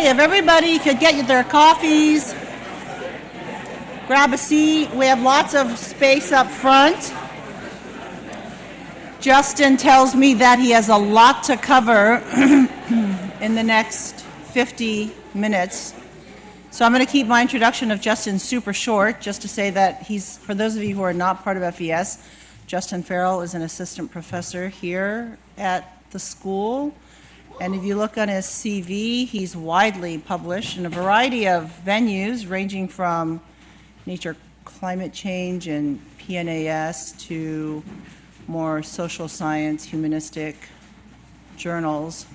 Okay, if everybody could get their coffees, grab a seat. We have lots of space up front. Justin tells me that he has a lot to cover in the next 50 minutes. So I'm going to keep my introduction of Justin super short, just to say that he's, for those of you who are not part of FES, Justin Farrell is an assistant professor here at the school. And if you look on his CV, he's widely published in a variety of venues, ranging from nature, climate change, and PNAS to more social science, humanistic journals.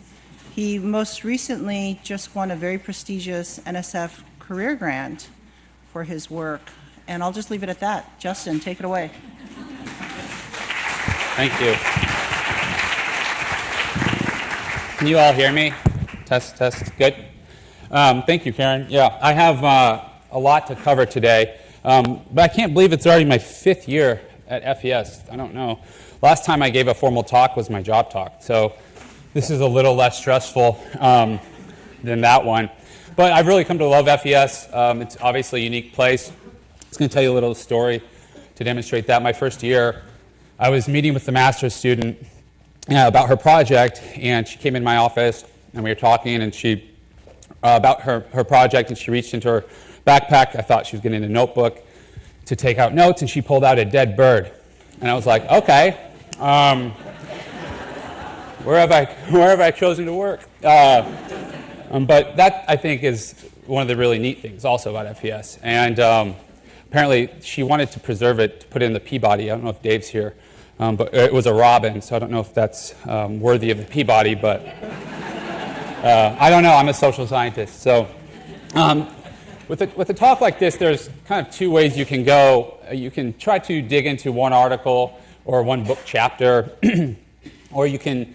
He most recently just won a very prestigious NSF career grant for his work. And I'll just leave it at that. Justin, take it away. Thank you. Can you all hear me? Test, good. Thank you, Karen. Yeah, I have a lot to cover today, but I can't believe it's already my 5th year at FES. I don't know. Last time I gave a formal talk was my job talk, so this is a little less stressful than that one. But I've really come to love FES. It's obviously a unique place. I was going to tell you a little story to demonstrate that. My first year, I was meeting with the master's student about her project, and she came in my office, and we were talking, and she about her project, and she reached into her backpack. I thought she was getting a notebook to take out notes, and she pulled out a dead bird. And I was like, okay, where have I chosen to work? But that, I think, is one of the really neat things also about FES. And apparently she wanted to preserve it, to put it in the Peabody. I don't know if Dave's here, but it was a robin, so I don't know if that's worthy of the Peabody, but I don't know. I'm a social scientist. So with a talk like this, there's kind of 2 ways you can go. You can try to dig into one article or one book chapter, or you can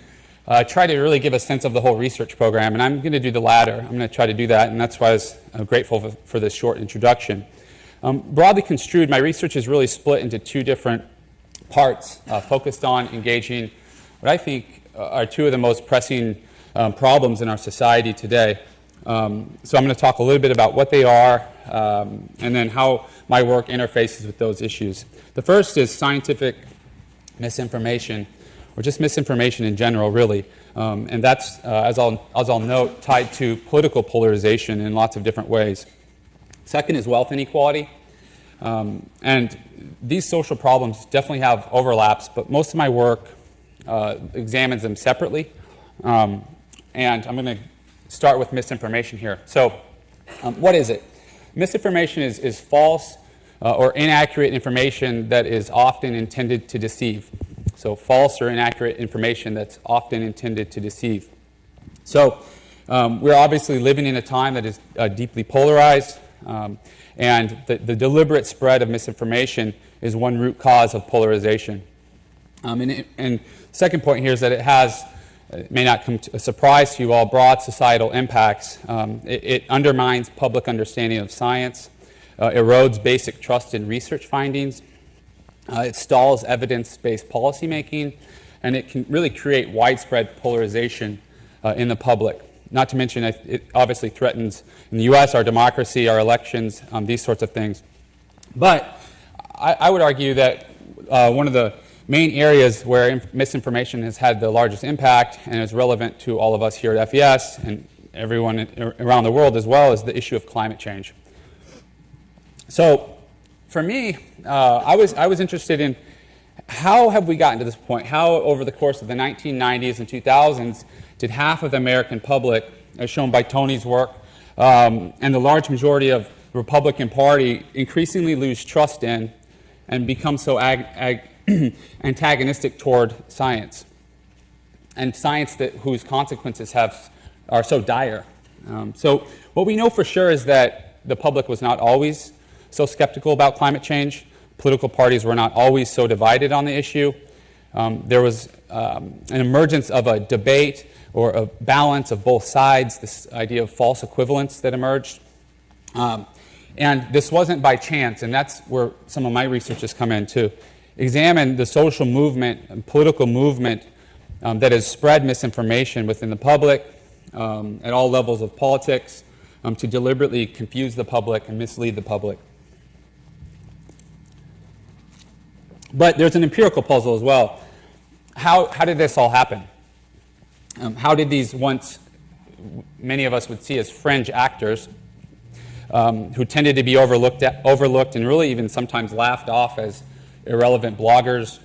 try to really give a sense of the whole research program, and I'm going to do the latter. I'm going to try to do that, and that's why I was grateful for this short introduction. Broadly construed, my research is really split into 2 different parts, focused on engaging what I think are 2 of the most pressing problems in our society today. So I'm going to talk a little bit about what they are, and then how my work interfaces with those issues. The first is scientific misinformation, or just misinformation in general, really. And that's, as I'll note, tied to political polarization in lots of different ways. Second is wealth inequality. And these social problems definitely have overlaps, but most of my work examines them separately. And I'm going to start with misinformation here. So what is it? Misinformation is false or inaccurate information that is often intended to deceive. So false or inaccurate information that's often intended to deceive. So we're obviously living in a time that is deeply polarized, and the deliberate spread of misinformation is one root cause of polarization. And second point here is that it may not come to a surprise to you all, broad societal impacts. It undermines public understanding of science, erodes basic trust in research findings, it stalls evidence-based policymaking, and it can really create widespread polarization in the public. Not to mention, it obviously threatens, in the U.S., our democracy, our elections, these sorts of things. But I would argue that one of the main areas where misinformation has had the largest impact and is relevant to all of us here at FES and everyone around the world as well is the issue of climate change. So for me, I was interested in how have we gotten to this point? How over the course of the 1990s and 2000s did half of the American public, as shown by Tony's work, and the large majority of the Republican Party increasingly lose trust in and become so antagonistic toward science, and science whose consequences are so dire. So what we know for sure is that the public was not always so skeptical about climate change. Political parties were not always so divided on the issue. There was an emergence of a debate or a balance of both sides, this idea of false equivalence that emerged. And this wasn't by chance, and that's where some of my research has come in to examine the social movement and political movement that has spread misinformation within the public at all levels of politics to deliberately confuse the public and mislead the public. But there's an empirical puzzle as well. How did this all happen? How did these once many of us would see as fringe actors who tended to be overlooked and really even sometimes laughed off as irrelevant bloggers,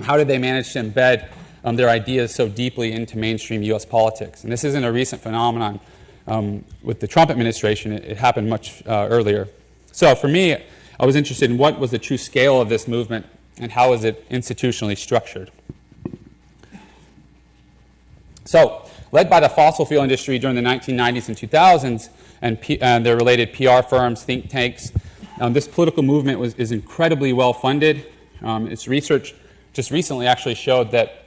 how did they manage to embed their ideas so deeply into mainstream U.S. politics? And this isn't a recent phenomenon with the Trump administration. It happened much earlier. So for me, I was interested in what was the true scale of this movement and how is it institutionally structured. So, led by the fossil fuel industry during the 1990s and 2000s and their related PR firms, think tanks, this political movement is incredibly well funded. Its research just recently actually showed that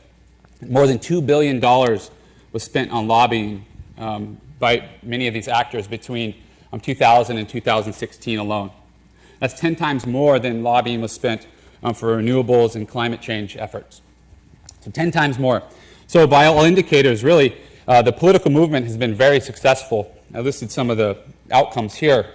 more than $2 billion was spent on lobbying by many of these actors between 2000 and 2016 alone. That's 10 times more than lobbying was spent for renewables and climate change efforts. So 10 times more. So by all indicators, really, the political movement has been very successful. I listed some of the outcomes here.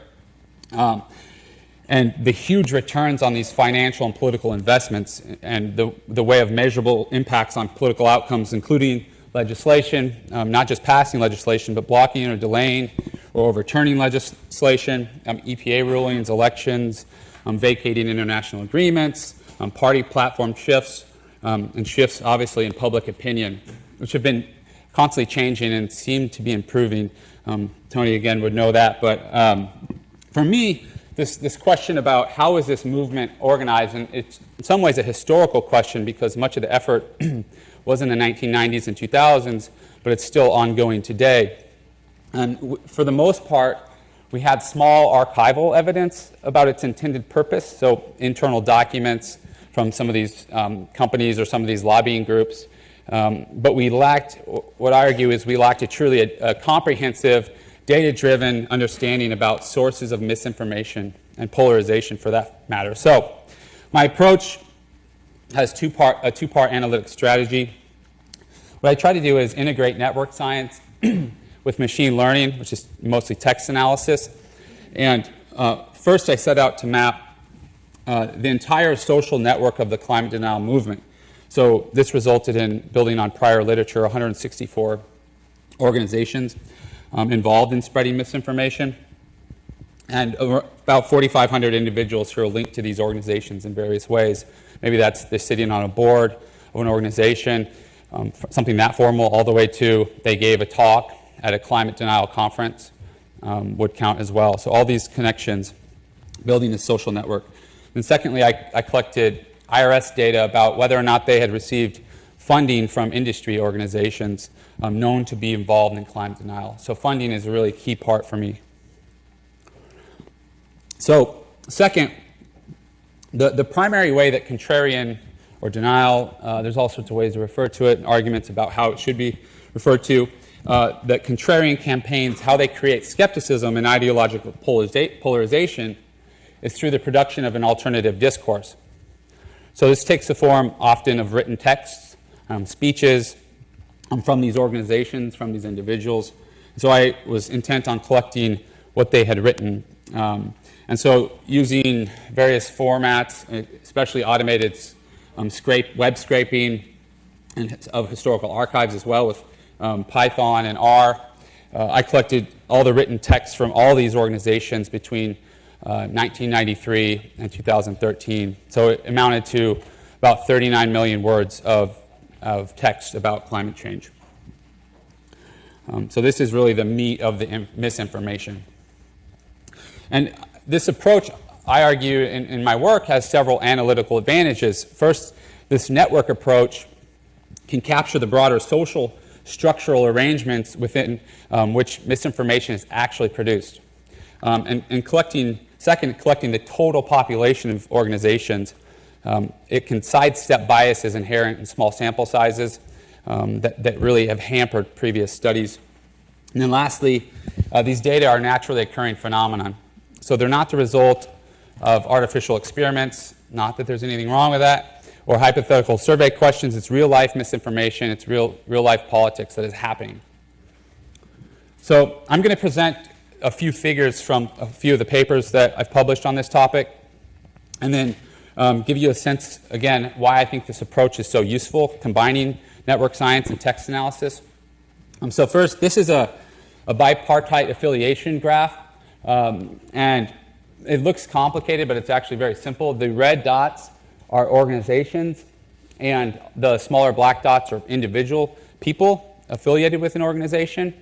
And the huge returns on these financial and political investments and the way of measurable impacts on political outcomes, including legislation, not just passing legislation, but blocking or delaying or overturning legislation, EPA rulings, elections, vacating international agreements, party platform shifts, and shifts, obviously, in public opinion, which have been constantly changing and seem to be improving. Tony, again, would know that. But for me, this question about how is this movement organized, and it's in some ways a historical question because much of the effort was in the 1990s and 2000s, but it's still ongoing today. And for the most part, we had small archival evidence about its intended purpose, so internal documents from some of these companies or some of these lobbying groups. But we lacked, what I argue is we lacked a comprehensive, data-driven understanding about sources of misinformation and polarization for that matter. So my approach has a two-part analytic strategy. What I try to do is integrate network science with machine learning, which is mostly text analysis. And first I set out to map the entire social network of the climate denial movement. So this resulted in building on prior literature, 164 organizations involved in spreading misinformation, and about 4,500 individuals who are linked to these organizations in various ways. Maybe they're sitting on a board of an organization, something that formal, all the way to they gave a talk at a climate denial conference would count as well. So all these connections, building a social network. And secondly, I collected IRS data about whether or not they had received funding from industry organizations known to be involved in climate denial. So funding is a really key part for me. So second, the primary way that contrarian or denial, there's all sorts of ways to refer to it, and arguments about how it should be referred to, that contrarian campaigns, how they create skepticism and ideological polarization is through the production of an alternative discourse. So this takes the form often of written texts, speeches from these organizations, from these individuals. So I was intent on collecting what they had written. And so using various formats, especially automated web scraping of historical archives as well with Python and R, I collected all the written texts from all these organizations between 1993 and 2013. So it amounted to about 39 million words of text about climate change. So this is really the meat of the misinformation. And this approach, I argue in my work, has several analytical advantages. First, this network approach can capture the broader social structural arrangements within which misinformation is actually produced. And collecting the total population of organizations, it can sidestep biases inherent in small sample sizes that really have hampered previous studies. And then lastly, these data are naturally occurring phenomenon. So they're not the result of artificial experiments, not that there's anything wrong with that, or hypothetical survey questions. It's real-life misinformation. It's real-life politics that is happening. So I'm going to present a few figures from a few of the papers that I've published on this topic, and then give you a sense, again, why I think this approach is so useful, combining network science and text analysis. So first, this is a bipartite affiliation graph, and it looks complicated, but it's actually very simple. The red dots are organizations, and the smaller black dots are individual people affiliated with an organization.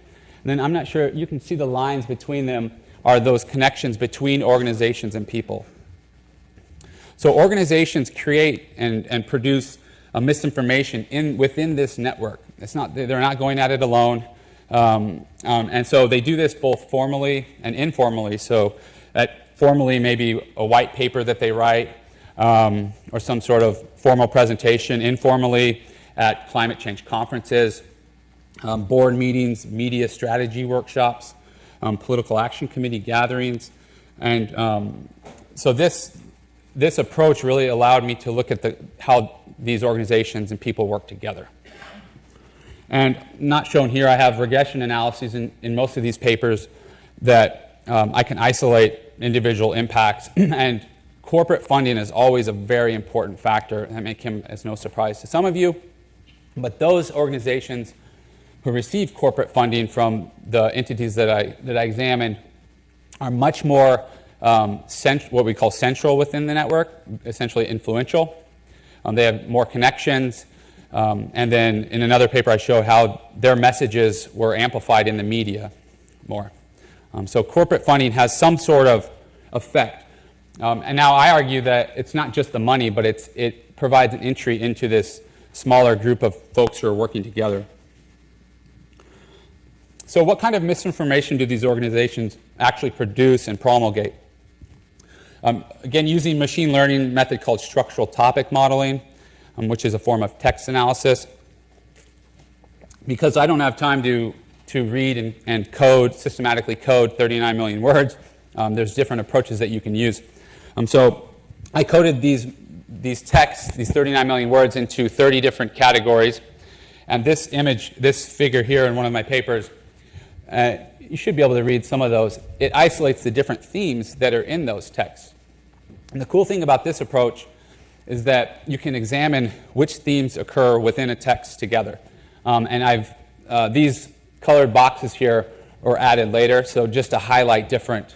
And then I'm not sure, you can see the lines between them are those connections between organizations and people. So organizations create and produce misinformation within this network. They're not going at it alone. And so they do this both formally and informally. So formally, maybe a white paper that they write, or some sort of formal presentation. Informally, at climate change conferences, board meetings, media strategy workshops, political action committee gatherings. And so this approach really allowed me to look at how these organizations and people work together. And not shown here, I have regression analyses in most of these papers that I can isolate individual impacts. And corporate funding is always a very important factor. That may come as no surprise to some of you. But those organizations who receive corporate funding from the entities that I examined are much more what we call central within the network, essentially influential. They have more connections. And then in another paper, I show how their messages were amplified in the media more. So corporate funding has some sort of effect. And now I argue that it's not just the money, but it provides an entry into this smaller group of folks who are working together. So what kind of misinformation do these organizations actually produce and promulgate? Again, using machine learning method called structural topic modeling, which is a form of text analysis. Because I don't have time to read and systematically code 39 million words, there's different approaches that you can use. So I coded these texts, these 39 million words, into 30 different categories. And this figure here in one of my papers, you should be able to read some of those. It isolates the different themes that are in those texts. And the cool thing about this approach is that you can examine which themes occur within a text together. And these colored boxes here were added later, so just to highlight different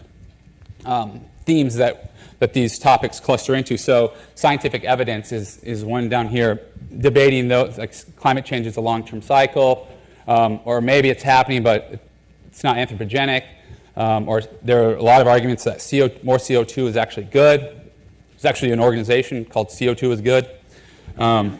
themes that these topics cluster into. So scientific evidence is one down here, debating those, like climate change is a long-term cycle, or maybe it's happening, but it's not anthropogenic, or there are a lot of arguments that more CO2 is actually good. There's actually an organization called CO2 is Good. And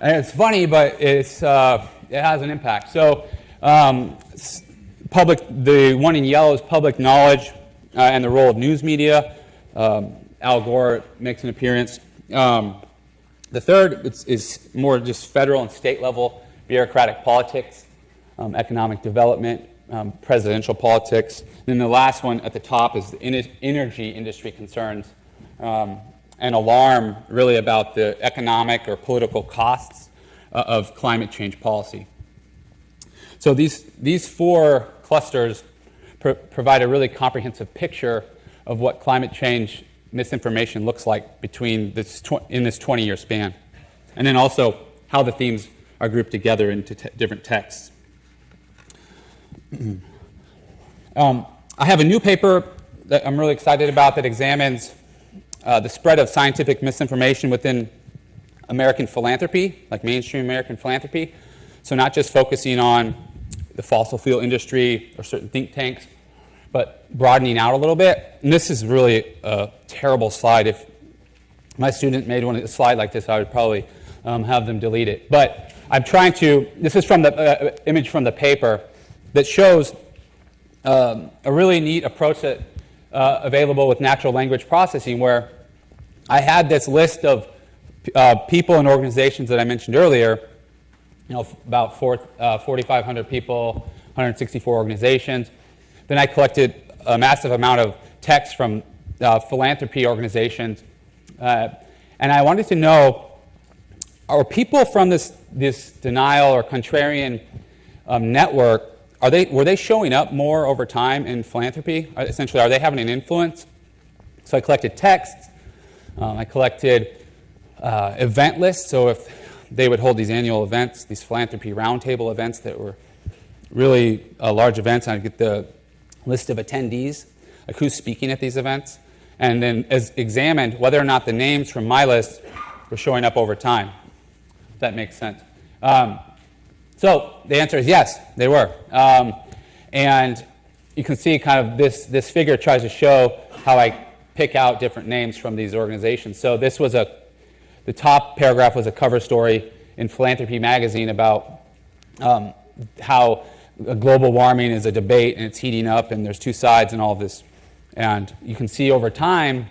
it's funny, but it has an impact. So the one in yellow is public knowledge and the role of news media. Al Gore makes an appearance. The third is more just federal and state level bureaucratic politics, economic development, presidential politics. And then the last one at the top is the energy industry concerns. And alarm really about the economic or political costs of climate change policy. So these four clusters provide a really comprehensive picture of what climate change misinformation looks like in this 20-year span. And then also how the themes are grouped together into different texts. I have a new paper that I'm really excited about that examines the spread of scientific misinformation within American philanthropy, like mainstream American philanthropy. So not just focusing on the fossil fuel industry or certain think tanks, but broadening out a little bit. And this is really a terrible slide. If my student made a slide like this, I would probably have them delete it. But I'm trying to, this is from the image from the paper that shows a really neat approach that available with natural language processing, where I had this list of people and organizations that I mentioned earlier, about 4,500 people, 164 organizations. Then I collected a massive amount of text from philanthropy organizations. And I wanted to know, are people from this denial or contrarian network, were they showing up more over time in philanthropy? Essentially, are they having an influence? So I collected texts. I collected event lists. So if they would hold these annual events, these philanthropy roundtable events that were really large events, I'd get the list of attendees, like who's speaking at these events, and then examined whether or not the names from my list were showing up over time, if that makes sense. So the answer is yes, they were. And you can see kind of this figure tries to show how I pick out different names from these organizations. So this was the top paragraph was a cover story in Philanthropy magazine about how global warming is a debate and it's heating up and there's two sides and all of this. And you can see over time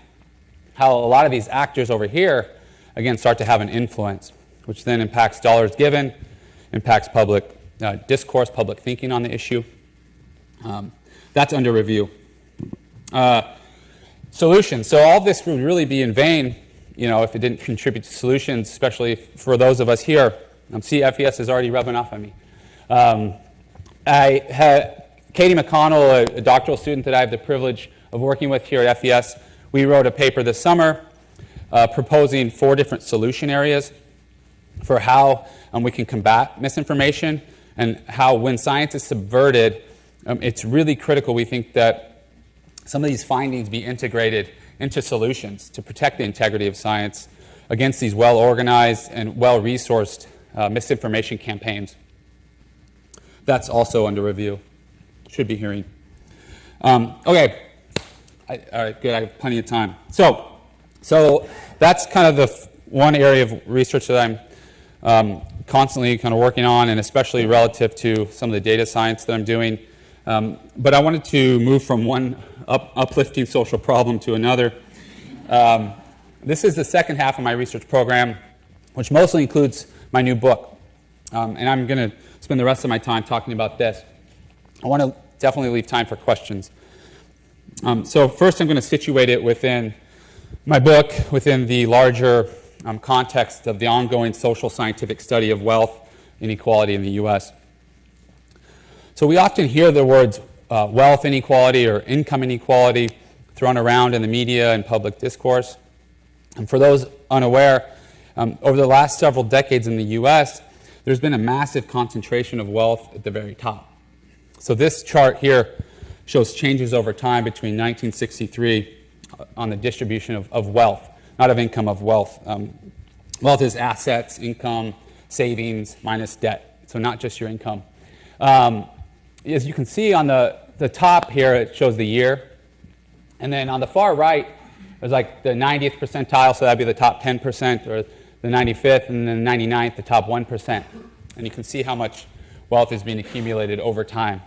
how a lot of these actors over here, again, start to have an influence, which then impacts dollars given, impacts public discourse, public thinking on the issue. That's under review. Solutions. So all this would really be in vain, if it didn't contribute to solutions, especially for those of us here. See, FES is already rubbing off on me. I had Katie McConnell, a doctoral student that I have the privilege of working with here at FES. We wrote a paper this summer proposing 4 different solution areas for how we can combat misinformation and how when science is subverted, it's really critical, we think, that some of these findings be integrated into solutions to protect the integrity of science against these well-organized and well-resourced misinformation campaigns. That's also under review. Should be hearing. Okay. All right, good. I have plenty of time. So that's kind of the one area of research that I'm constantly kind of working on, and especially relative to some of the data science that I'm doing. But I wanted to move from one uplifting social problem to another. This is the second half of my research program, which mostly includes my new book. And I'm going to spend the rest of my time talking about this. I want to definitely leave time for questions. So first I'm going to situate it within my book, within the larger context of the ongoing social scientific study of wealth inequality in the U.S. So we often hear the words wealth inequality or income inequality thrown around in the media and public discourse. And for those unaware, over the last several decades in the U.S., there's been a massive concentration of wealth at the very top. So this chart here shows changes over time between 1963 on the distribution of wealth, not of income, of wealth. Wealth is assets, income, savings, minus debt, so not just your income. As you can see on the top here, it shows the year. And then on the far right, there's like the 90th percentile, so that'd be the top 10%, or the 95th, and then the 99th, the top 1%. And you can see how much wealth is being accumulated over time.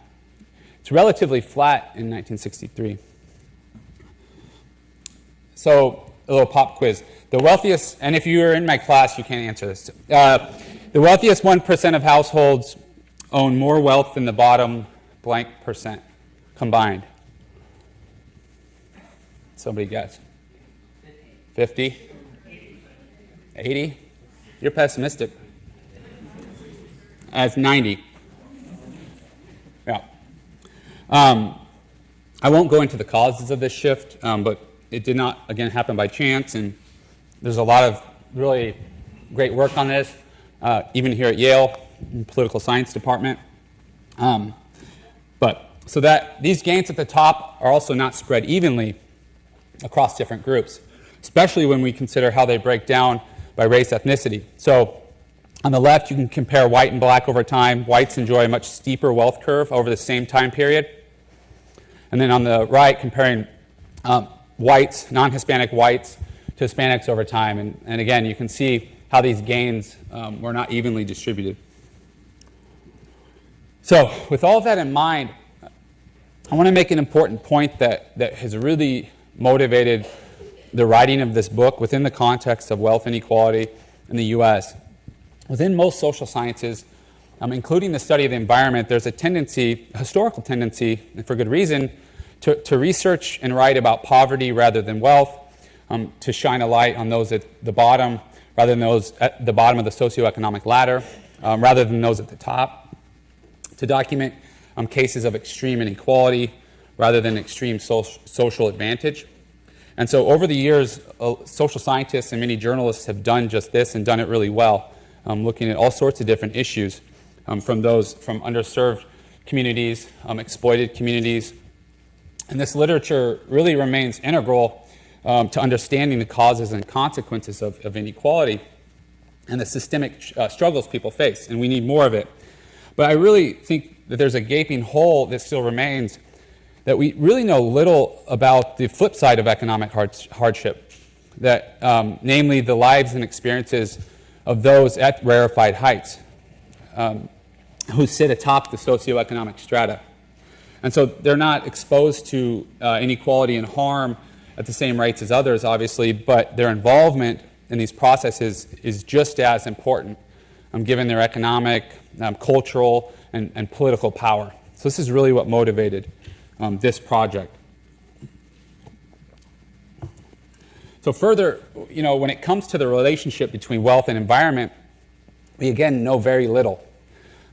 It's relatively flat in 1963. So a little pop quiz. The wealthiest, and if you were in my class, you can't answer this. The wealthiest 1% of households own more wealth than the bottom blank percent combined. Somebody guess. 50? 80? You're pessimistic. That's 90. Yeah. I won't go into the causes of this shift, but it did not, again, happen by chance, and there's a lot of really great work on this, even here at Yale, in the political science department. So that these gains at the top are also not spread evenly across different groups, especially when we consider how they break down by race, ethnicity. So on the left, you can compare white and black over time. Whites enjoy a much steeper wealth curve over the same time period. And then on the right, comparing whites, non-Hispanic whites, to Hispanics over time. And again, you can see how these gains were not evenly distributed. So with all of that in mind, I want to make an important point that has really motivated the writing of this book within the context of wealth inequality in the U.S. Within most social sciences, including the study of the environment, there's a tendency, a historical tendency, and for good reason, to research and write about poverty rather than wealth, to shine a light on those at the bottom rather than those at the bottom of the socioeconomic ladder, rather than those at the top, to document cases of extreme inequality rather than extreme social advantage. And so over the years, social scientists and many journalists have done just this and done it really well, looking at all sorts of different issues, from underserved communities, exploited communities. And this literature really remains integral to understanding the causes and consequences of inequality and the systemic struggles people face, and we need more of it. But I really think that there's a gaping hole that still remains, that we really know little about the flip side of economic hardship, that namely the lives and experiences of those at rarefied heights who sit atop the socioeconomic strata. And so they're not exposed to inequality and harm at the same rates as others, obviously, but their involvement in these processes is just as important, given their economic, cultural, and political power. So this is really what motivated this project. So further, when it comes to the relationship between wealth and environment, we again know very little.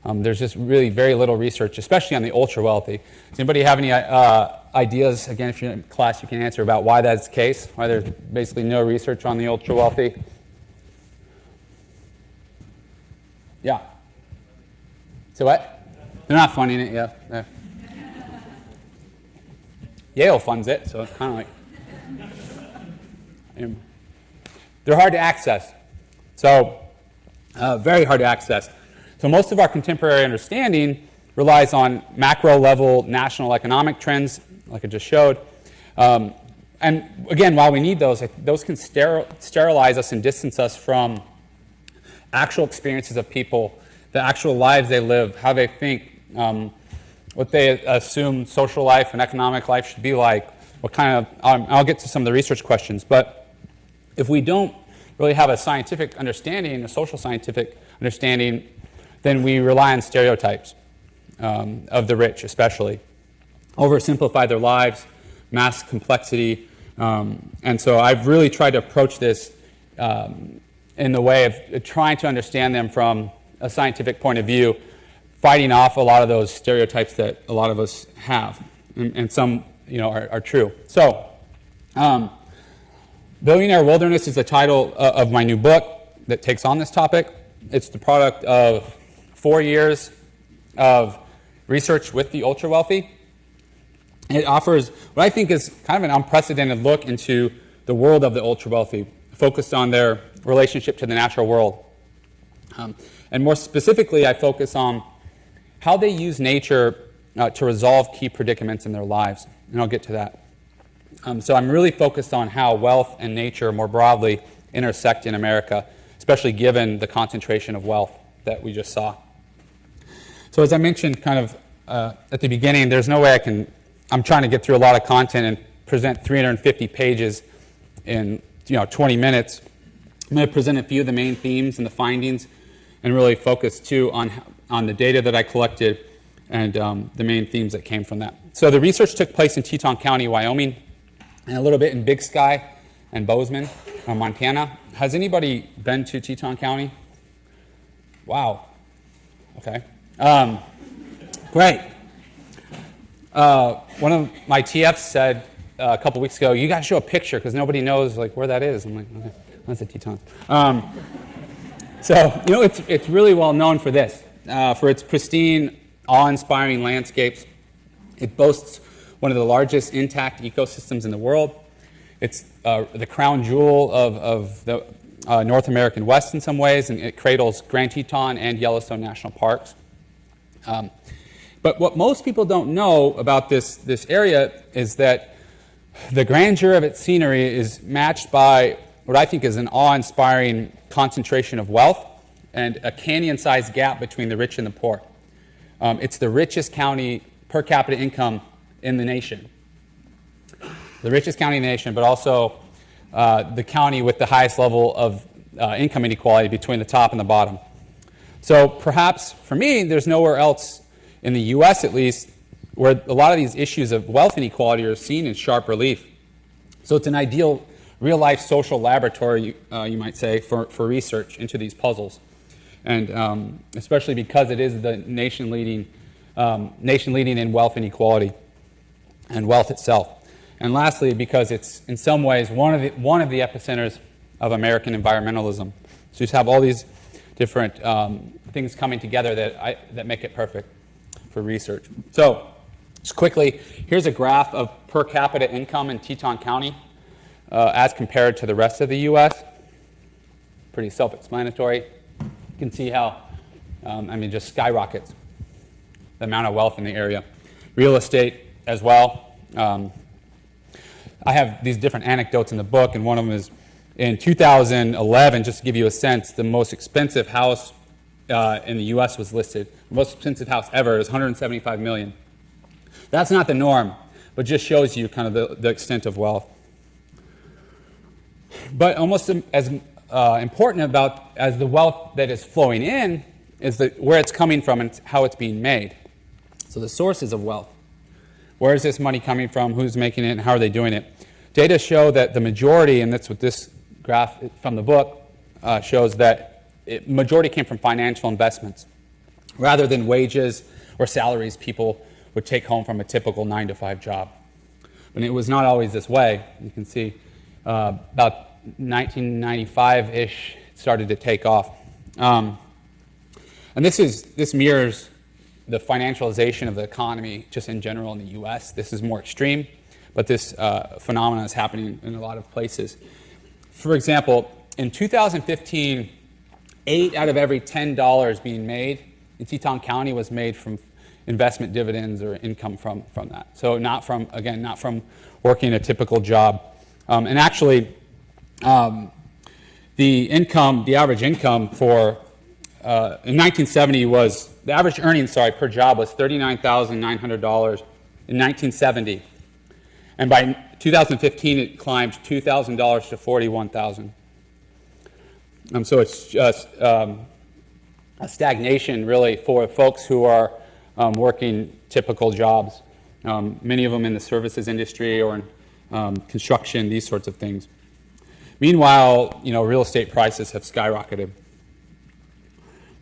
There's just really very little research, especially on the ultra-wealthy. Does anybody have any ideas, again, if you're in class, you can answer about why that's the case, why there's basically no research on the ultra-wealthy? Yeah. So what? They're not funding it, yeah. Yale funds it, so it's kind of like... they're hard to access. So, very hard to access. So most of our contemporary understanding relies on macro-level national economic trends, like I just showed. And again, while we need those can sterilize us and distance us from actual experiences of people, the actual lives they live, how they think, what they assume social life and economic life should be like, what kind of, I'll get to some of the research questions, but if we don't really have a scientific understanding, a social scientific understanding, then we rely on stereotypes of the rich, especially. Oversimplify their lives, mask complexity. And so I've really tried to approach this in the way of trying to understand them from a scientific point of view, fighting off a lot of those stereotypes that a lot of us have, and some are true. So, Billionaire Wilderness is the title of my new book that takes on this topic. It's the product of 4 years of research with the ultra-wealthy. It offers what I think is kind of an unprecedented look into the world of the ultra-wealthy, focused on their relationship to the natural world. And more specifically, I focus on how they use nature to resolve key predicaments in their lives, and I'll get to that. So I'm really focused on how wealth and nature more broadly intersect in America, especially given the concentration of wealth that we just saw. So as I mentioned kind of at the beginning, there's no way I'm trying to get through a lot of content and present 350 pages in 20 minutes. I'm going to present a few of the main themes and the findings, and really focus too on the data that I collected and the main themes that came from that. So the research took place in Teton County, Wyoming, and a little bit in Big Sky and Bozeman, Montana. Has anybody been to Teton County? Wow. Okay. Great. One of my TFs said a couple weeks ago, you got to show a picture because nobody knows where that is. I'm like, okay, that's a Teton. So it's really well known for this, for its pristine, awe-inspiring landscapes. It boasts one of the largest intact ecosystems in the world. It's the crown jewel of the North American West in some ways, and it cradles Grand Teton and Yellowstone National Parks. But what most people don't know about this area is that the grandeur of its scenery is matched by what I think is an awe-inspiring concentration of wealth and a canyon-sized gap between the rich and the poor. It's the richest county per capita income in the nation. The richest county in the nation, but also the county with the highest level of income inequality between the top and the bottom. So perhaps, for me, there's nowhere else in the U.S. at least where a lot of these issues of wealth inequality are seen in sharp relief. So it's an ideal real-life social laboratory, you might say, for research into these puzzles. And especially because it is the nation-leading nation leading in wealth inequality and wealth itself. And lastly, because it's in some ways one of the epicenters of American environmentalism. So you just have all these different things coming together that make it perfect for research. So just quickly, here's a graph of per capita income in Teton County as compared to the rest of the U.S. Pretty self-explanatory. You can see how, just skyrockets the amount of wealth in the area. Real estate as well. I have these different anecdotes in the book, and one of them is in 2011, just to give you a sense, the most expensive house in the U.S. was listed. The most expensive house ever is $175 million. That's not the norm, but just shows you kind of the extent of wealth. But almost as important as the wealth that is flowing in is where it's coming from and how it's being made. So the sources of wealth. Where is this money coming from? Who's making it? And how are they doing it? Data show that the majority, and that's what this graph from the book shows, that majority came from financial investments rather than wages or salaries people would take home from a typical 9-to-5 job. But it was not always this way. You can see about 1995-ish it started to take off. And this mirrors the financialization of the economy just in general in the U.S. This is more extreme, but this phenomenon is happening in a lot of places. For example, in 2015, 8 out of every $10 being made in Teton County was made from investment dividends or income from that. So not from working a typical job. And actually, the average income for in 1970 was, the average earnings, per job was $39,900 in 1970. And by 2015, it climbed $2,000 to $41,000. So it's just a stagnation, really, for folks who are working typical jobs, many of them in the services industry or in construction, these sorts of things. Meanwhile, real estate prices have skyrocketed.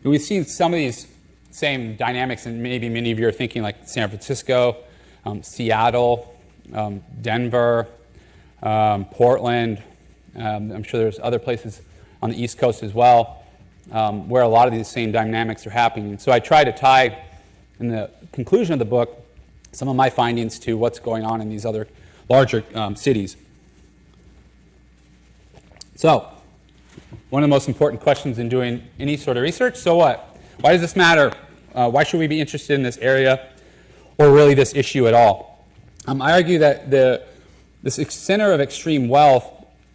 And we've seen some of these same dynamics, and maybe many of you are thinking like San Francisco, Seattle, Denver, Portland. I'm sure there's other places on the East Coast as well, where a lot of these same dynamics are happening. So I try to tie, in the conclusion of the book, some of my findings to what's going on in these other larger cities. So, one of the most important questions in doing any sort of research, so what? Why does this matter? Why should we be interested in this area, or really this issue at all? I argue that this center of extreme wealth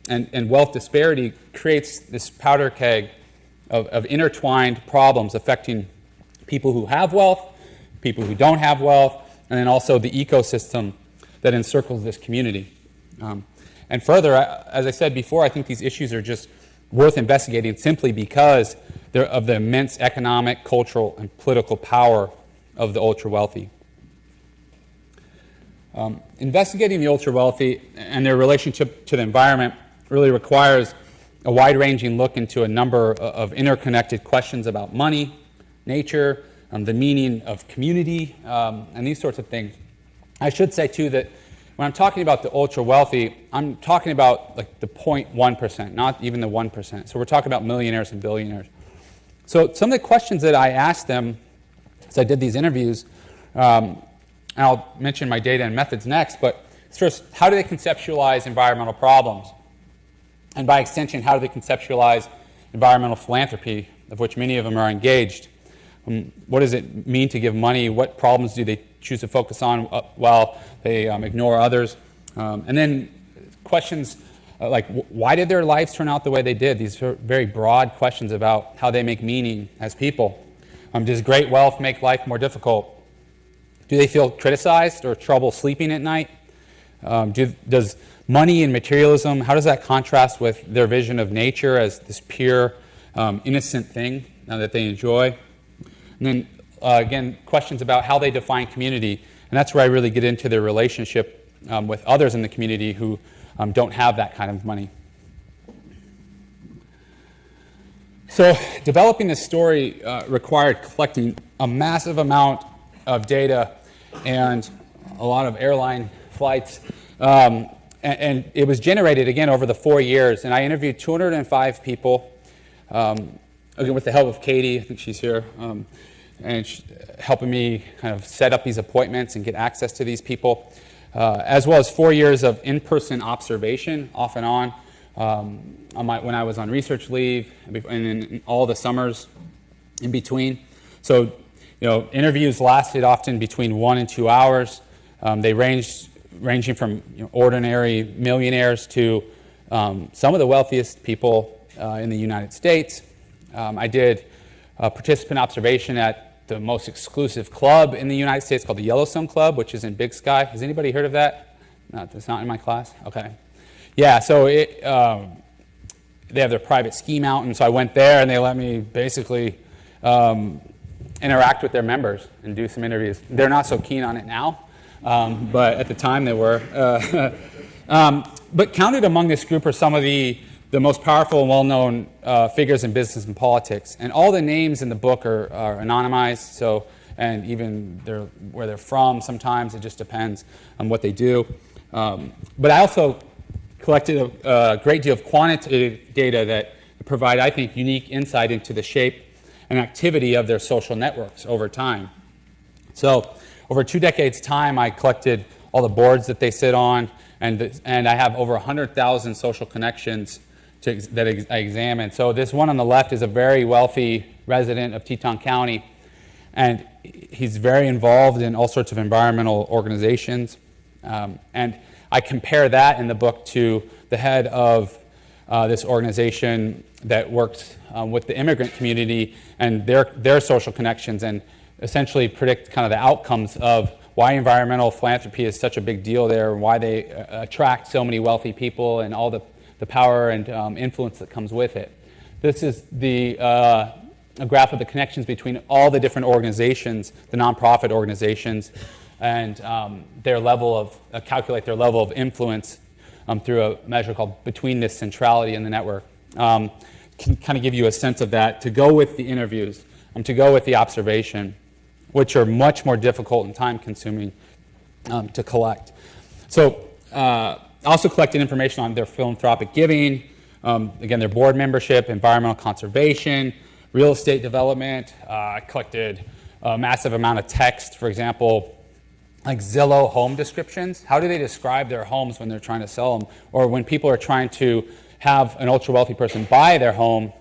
and wealth disparity creates this powder keg of intertwined problems affecting people who have wealth, people who don't have wealth, and then also the ecosystem that encircles this community. And further, as I said before, I think these issues are just worth investigating simply because of the immense economic, cultural, and political power of the ultra-wealthy. Investigating the ultra-wealthy and their relationship to the environment really requires a wide-ranging look into a number of interconnected questions about money, nature, the meaning of community, and these sorts of things. I should say, too, that when I'm talking about the ultra-wealthy, I'm talking about like the 0.1%, not even the 1%. So we're talking about millionaires and billionaires. So some of the questions that I asked them as I did these interviews, and I'll mention my data and methods next, but first, how do they conceptualize environmental problems? And by extension, how do they conceptualize environmental philanthropy, of which many of them are engaged? What does it mean to give money? What problems do they choose to focus on while they ignore others? And then questions like, why did their lives turn out the way they did? These are very broad questions about how they make meaning as people. Does great wealth make life more difficult? Do they feel criticized or trouble sleeping at night? Does money and materialism, how does that contrast with their vision of nature as this pure, innocent thing that they enjoy? And then, again, questions about how they define community. And that's where I really get into their relationship with others in the community who don't have that kind of money. So developing this story required collecting a massive amount of data and a lot of airline flights. And it was generated, again, over the 4 years. And I interviewed 205 people, again, with the help of Katie. I think she's here. And helping me kind of set up these appointments and get access to these people, as well as 4 years of in-person observation, off and on when I was on research leave, and in all the summers in between. So, interviews lasted often between 1 and 2 hours. They ranging from ordinary millionaires to some of the wealthiest people in the United States. I did participant observation at the most exclusive club in the United States called the Yellowstone Club, which is in Big Sky. Has anybody heard of that? No, that's not in my class? Okay. Yeah, so they have their private ski mountain, so I went there and they let me basically interact with their members and do some interviews. They're not so keen on it now, but at the time they were. But counted among this group are some of the most powerful and well-known figures in business and politics. And all the names in the book are anonymized, so, and even where they're from sometimes. It just depends on what they do. But I also collected a great deal of quantitative data that provide, I think, unique insight into the shape and activity of their social networks over time. So over 2 decades' time, I collected all the boards that they sit on, and I have over 100,000 social connections that I examined. So this one on the left is a very wealthy resident of Teton County, and he's very involved in all sorts of environmental organizations. And I compare that in the book to the head of this organization that works with the immigrant community and their social connections, and essentially predict kind of the outcomes of why environmental philanthropy is such a big deal there, and why they attract so many wealthy people and all the power and influence that comes with it. This is a graph of the connections between all the different organizations, the nonprofit organizations, and their level of, calculate their level of influence through a measure called betweenness centrality in the network. Can kind of give you a sense of that to go with the interviews, to go with the observation, which are much more difficult and time-consuming to collect. So I also collected information on their philanthropic giving, again, their board membership, environmental conservation, real estate development. I collected a massive amount of text, for example, like Zillow home descriptions. How do they describe their homes when they're trying to sell them? Or when people are trying to have an ultra-wealthy person buy their home,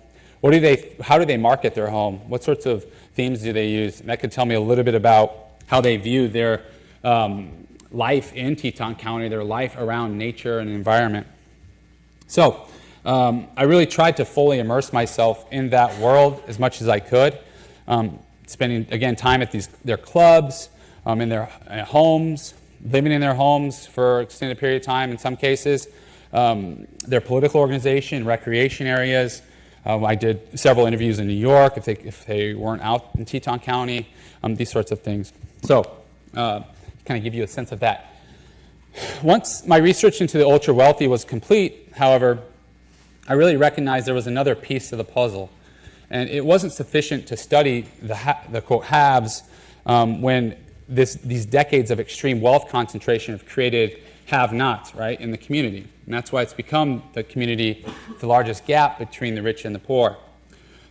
how do they market their home? What sorts of themes do they use? And that could tell me a little bit about how they view their life in Teton County, their life around nature and environment. So I really tried to fully immerse myself in that world as much as I could, spending, again, time at their clubs, in their homes, living in their homes for an extended period of time in some cases, their political organization, recreation areas. I did several interviews in New York if they weren't out in Teton County, these sorts of things. So kind of give you a sense of that. Once my research into the ultra-wealthy was complete, however, I really recognized there was another piece to the puzzle. And it wasn't sufficient to study the quote, haves when these decades of extreme wealth concentration have created have-nots, right, in the community. And that's why it's become the community, the largest gap between the rich and the poor.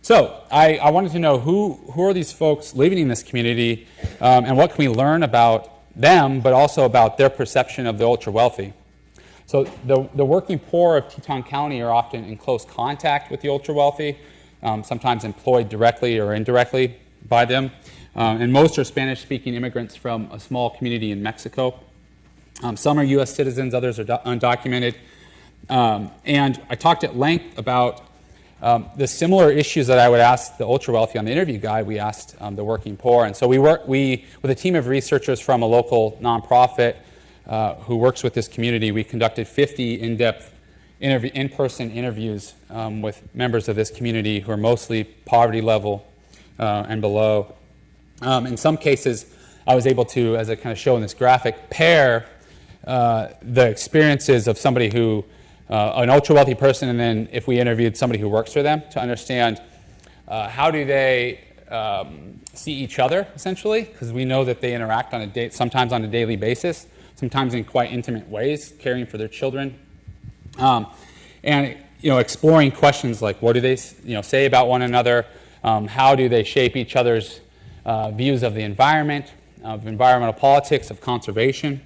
So I wanted to know who are these folks living in this community, and what can we learn about them, but also about their perception of the ultra-wealthy. So the working poor of Teton County are often in close contact with the ultra-wealthy, sometimes employed directly or indirectly by them. And most are Spanish-speaking immigrants from a small community in Mexico. Some are U.S. citizens, others are undocumented. And I talked at length about the similar issues that I would ask the ultra-wealthy on the interview guide, we asked the working poor. And so we with a team of researchers from a local nonprofit who works with this community, we conducted 50 in-depth in-person interviews with members of this community who are mostly poverty level and below. In some cases, I was able to, as I kind of show in this graphic, pair the experiences of somebody who, an ultra-wealthy person, and then if we interviewed somebody who works for them to understand how do they see each other, essentially, because we know that they interact on sometimes on a daily basis, sometimes in quite intimate ways, caring for their children. And exploring questions like what do they say about one another, how do they shape each other's views of the environment, of environmental politics, of conservation.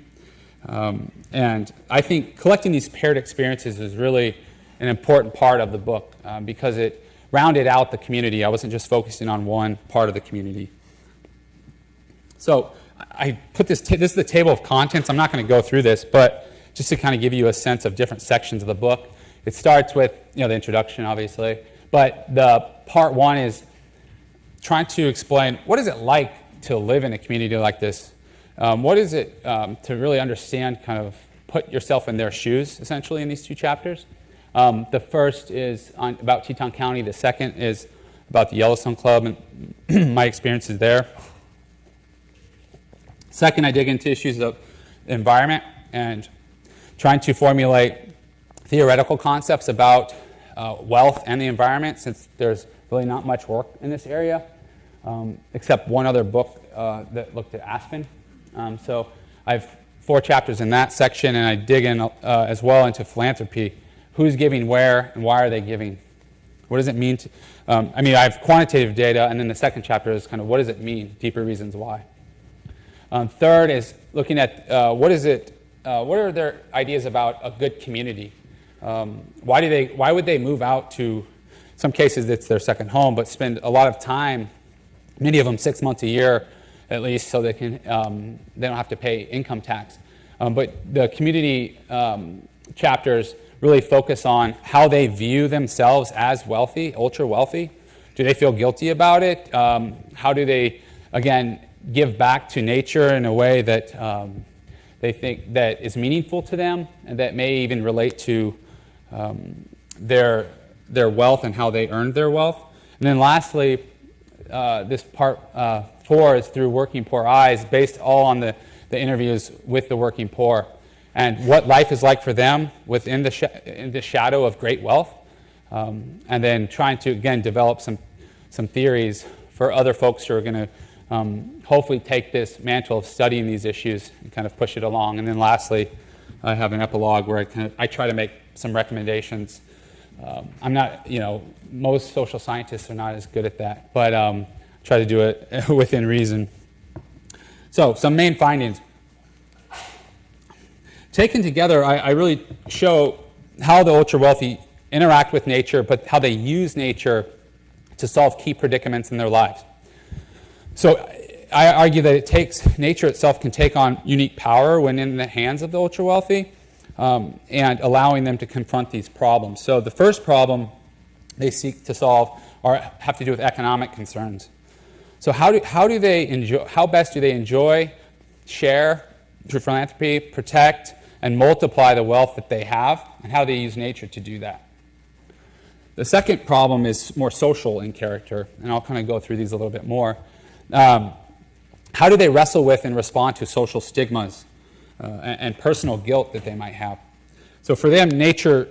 And I think collecting these paired experiences is really an important part of the book because it rounded out the community. I wasn't just focusing on one part of the community. So I put this is the table of contents. I'm not going to go through this, but just to kind of give you a sense of different sections of the book. It starts with the introduction, obviously, but the part one is trying to explain what is it like to live in a community like this. What is it to really understand, kind of put yourself in their shoes, essentially, in these two chapters. The first is about Teton County. The second is about the Yellowstone Club and my experiences there. Second, I dig into issues of environment and trying to formulate theoretical concepts about wealth and the environment, since there's really not much work in this area, except one other book that looked at Aspen. So I have 4 chapters in that section, and I dig in as well into philanthropy. Who's giving where, and why are they giving? What does it mean to... I have quantitative data, and then the second chapter is kind of what does it mean, deeper reasons why. Third is looking at what are their ideas about a good community? Why would they move out to, some cases it's their second home, but spend a lot of time, many of them 6 months a year at least, so they don't have to pay income tax. But the community chapters really focus on how they view themselves as wealthy, ultra wealthy. Do they feel guilty about it? How do they, again, give back to nature in a way that they think that is meaningful to them and that may even relate to their wealth and how they earned their wealth? And then lastly, this part 4 is through working poor eyes, based all on the interviews with the working poor and what life is like for them within in the shadow of great wealth, and then trying to, again, develop some theories for other folks who are going to hopefully take this mantle of studying these issues and kind of push it along. And then lastly, I have an epilogue where I try to make some recommendations. I'm not, most social scientists are not as good at that, but try to do it within reason. So, some main findings. Taken together, I really show how the ultra-wealthy interact with nature, but how they use nature to solve key predicaments in their lives. So I argue that nature itself can take on unique power when in the hands of the ultra-wealthy, and allowing them to confront these problems. So the first problem they seek to solve have to do with economic concerns. So how best do they enjoy, share through philanthropy, protect, and multiply the wealth that they have, and how they use nature to do that? The second problem is more social in character, and I'll kind of go through these a little bit more. How do they wrestle with and respond to social stigmas and personal guilt that they might have? So for them, nature,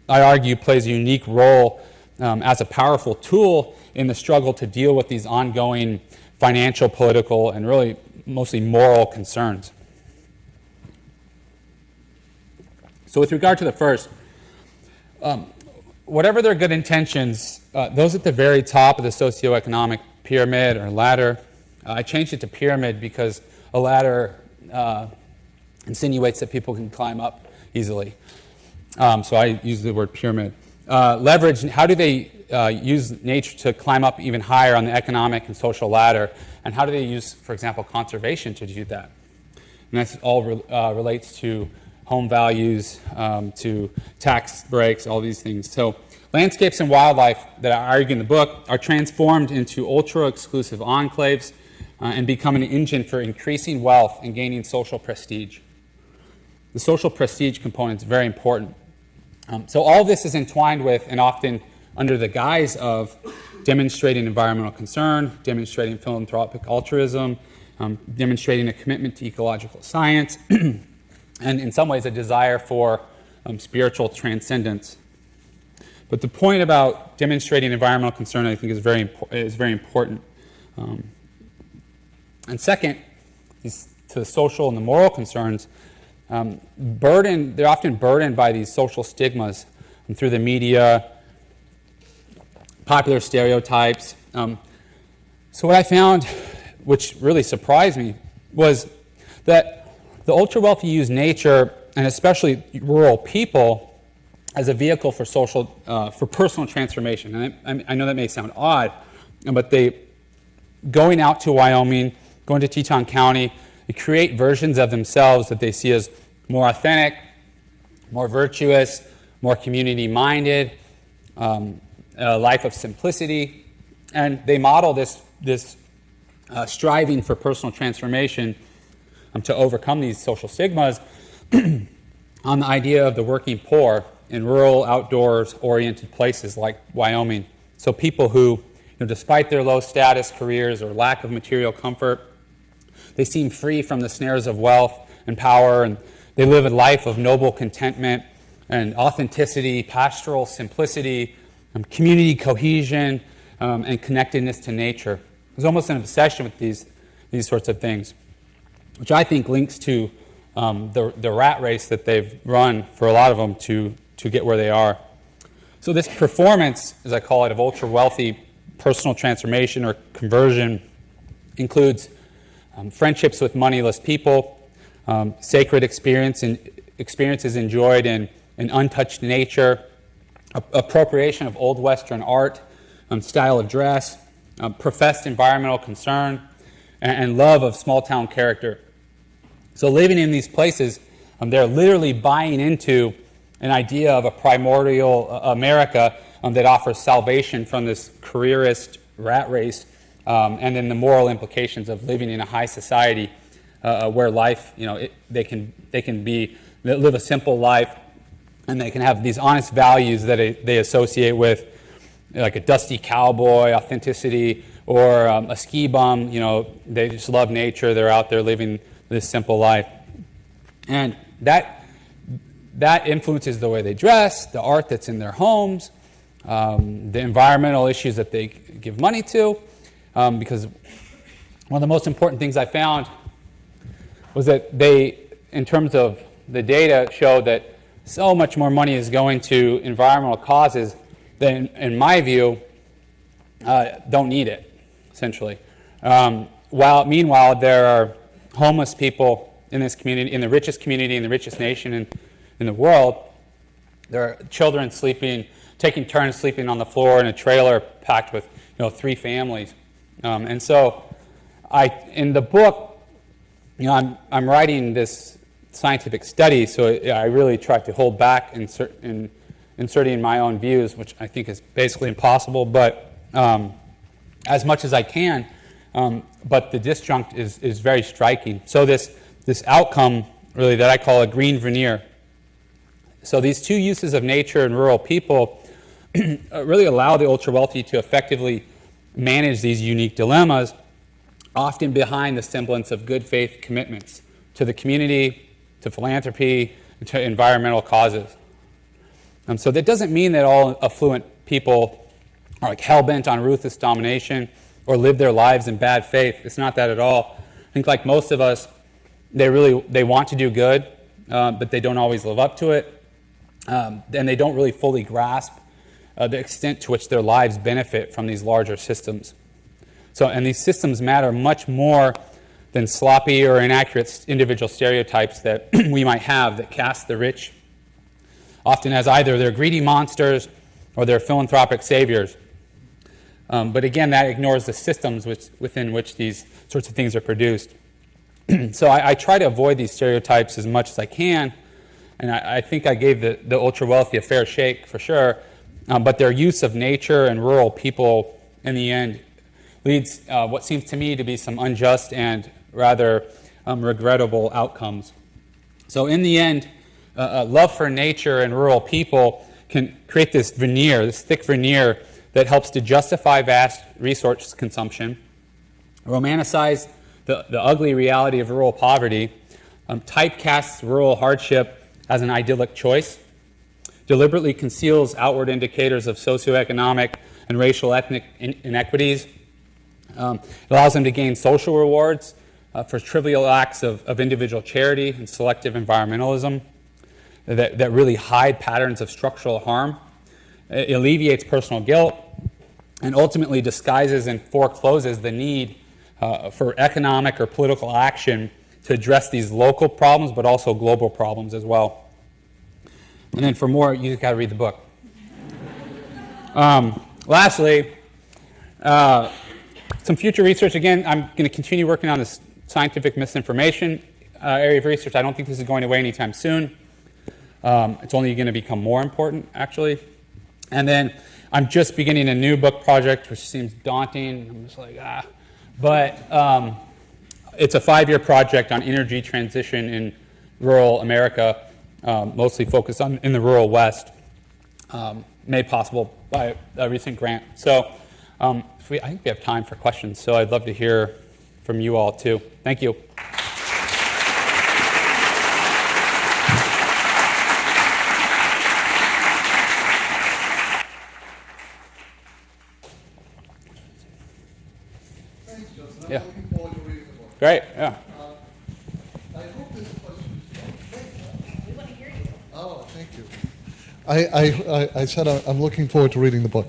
I argue, plays a unique role as a powerful tool in the struggle to deal with these ongoing financial, political, and really mostly moral concerns. So with regard to the first, whatever their good intentions, those at the very top of the socioeconomic pyramid or ladder, I changed it to pyramid because a ladder insinuates that people can climb up easily. So I use the word pyramid. Leverage, how do they use nature to climb up even higher on the economic and social ladder? And how do they use, for example, conservation to do that? And that all relates to home values, to tax breaks, all these things. So landscapes and wildlife that I argue in the book are transformed into ultra-exclusive enclaves and become an engine for increasing wealth and gaining social prestige. The social prestige component is very important. So all this is entwined with and often under the guise of demonstrating environmental concern, demonstrating philanthropic altruism, demonstrating a commitment to ecological science, and in some ways a desire for spiritual transcendence. But the point about demonstrating environmental concern, I think, is very important. And second, to the social and the moral concerns, they're often burdened by these social stigmas through the media, popular stereotypes. So what I found, which really surprised me, was that the ultra-wealthy use nature, and especially rural people, as a vehicle for for personal transformation. And I know that may sound odd, but going out to Wyoming, going to Teton County, they create versions of themselves that they see as more authentic, more virtuous, more community-minded, a life of simplicity, and they model this striving for personal transformation to overcome these social stigmas on the idea of the working poor in rural, outdoors-oriented places like Wyoming. So people who, despite their low status careers or lack of material comfort, they seem free from the snares of wealth and power, and they live a life of noble contentment and authenticity, pastoral simplicity, community cohesion, and connectedness to nature. There's almost an obsession with these sorts of things, which I think links to the rat race that they've run for a lot of them to get where they are. So this performance, as I call it, of ultra-wealthy personal transformation or conversion includes friendships with moneyless people, sacred experiences enjoyed in untouched nature, appropriation of old Western art, style of dress, professed environmental concern, and love of small-town character. So living in these places, they're literally buying into an idea of a primordial America that offers salvation from this careerist rat race, and then the moral implications of living in a high society where life, they can live a simple life, and they can have these honest values that they associate with, like a dusty cowboy, authenticity, or a ski bum. They just love nature. They're out there living this simple life. And that influences the way they dress, the art that's in their homes, the environmental issues that they give money to. Because one of the most important things I found was that in terms of the data, showed that so much more money is going to environmental causes that, in my view, don't need it, essentially. Meanwhile, there are homeless people in this community, in the richest community, in the richest nation in the world. There are children taking turns sleeping on the floor in a trailer packed with 3 families. And so in the book, I'm writing this scientific study, so I really try to hold back in inserting my own views, which I think is basically impossible, but as much as I can. But the disjunct is very striking. So this outcome, really, that I call a green veneer. So these two uses of nature and rural people really allow the ultra-wealthy to effectively manage these unique dilemmas, often behind the semblance of good faith commitments to the community, to philanthropy, and to environmental causes. So that doesn't mean that all affluent people are like hell-bent on ruthless domination or live their lives in bad faith. It's not that at all. I think like most of us, they want to do good, but they don't always live up to it. And they don't really fully grasp the extent to which their lives benefit from these larger systems. And these systems matter much more than sloppy or inaccurate individual stereotypes that we might have that cast the rich often as either they're greedy monsters or they're philanthropic saviors. But again, that ignores the systems within which these sorts of things are produced. So I try to avoid these stereotypes as much as I can, and I think I gave the ultra-wealthy a fair shake for sure, but their use of nature and rural people in the end leads what seems to me to be some unjust and rather regrettable outcomes. So in the end, love for nature and rural people can create this veneer, this thick veneer that helps to justify vast resource consumption, romanticize the ugly reality of rural poverty, typecasts rural hardship as an idyllic choice, deliberately conceals outward indicators of socioeconomic and racial ethnic inequities, It allows them to gain social rewards for trivial acts of individual charity and selective environmentalism that really hide patterns of structural harm. It alleviates personal guilt and ultimately disguises and forecloses the need for economic or political action to address these local problems, but also global problems as well. And then for more, you got to read the book. Lastly, some future research. Again, I'm going to continue working on this scientific misinformation area of research. I don't think this is going away anytime soon. It's only going to become more important, actually. And then I'm just beginning a new book project, which seems daunting. I'm just like, But it's a 5-year project on energy transition in rural America, mostly focused in the rural West, made possible by a recent grant. So I think we have time for questions, so I'd love to hear from you all too. Thank you. Thanks, Justin. Yeah. I'm looking forward to reading the book. Great, yeah. I hope this question. We want to hear you. Oh, thank you. I said I'm looking forward to reading the book.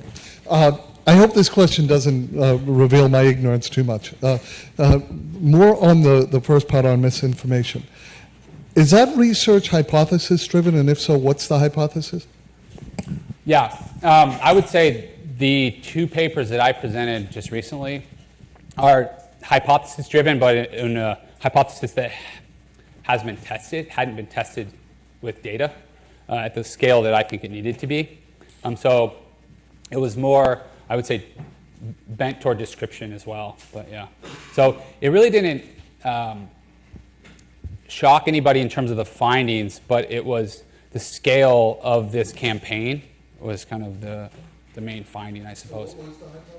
I hope this question doesn't reveal my ignorance too much. More on the first part on misinformation. Is that research hypothesis driven, and if so, what's the hypothesis? Yeah, I would say the 2 papers that I presented just recently are hypothesis driven, but in a hypothesis that hadn't been tested with data at the scale that I think it needed to be. So it was more, I would say, bent toward description as well, but yeah. So it really didn't shock anybody in terms of the findings, but it was the scale of this campaign was kind of the main finding, I suppose. What was the hypothesis?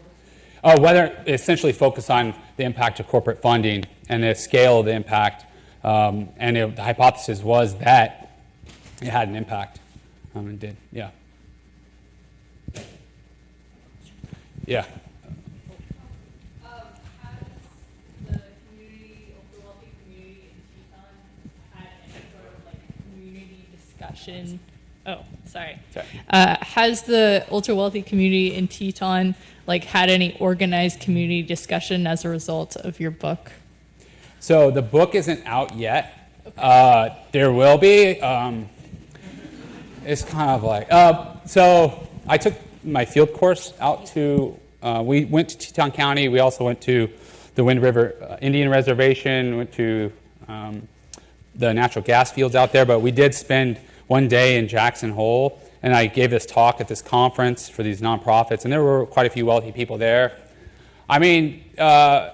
Whether essentially focus on the impact of corporate funding and the scale of the impact, and the hypothesis was that it had an impact, and it did, yeah. Yeah. Has the community, the wealthy community in Teton had any sort of like community discussion? Oh, sorry. Has the ultra wealthy community in Teton like had any organized community discussion as a result of your book? So the book isn't out yet. There will be. It's kind of like so. I took my field course out to. We went to Teton County. We also went to the Wind River Indian Reservation. Went to the natural gas fields out there. But we did spend one day in Jackson Hole, and I gave this talk at this conference for these nonprofits, and there were quite a few wealthy people there. I mean, part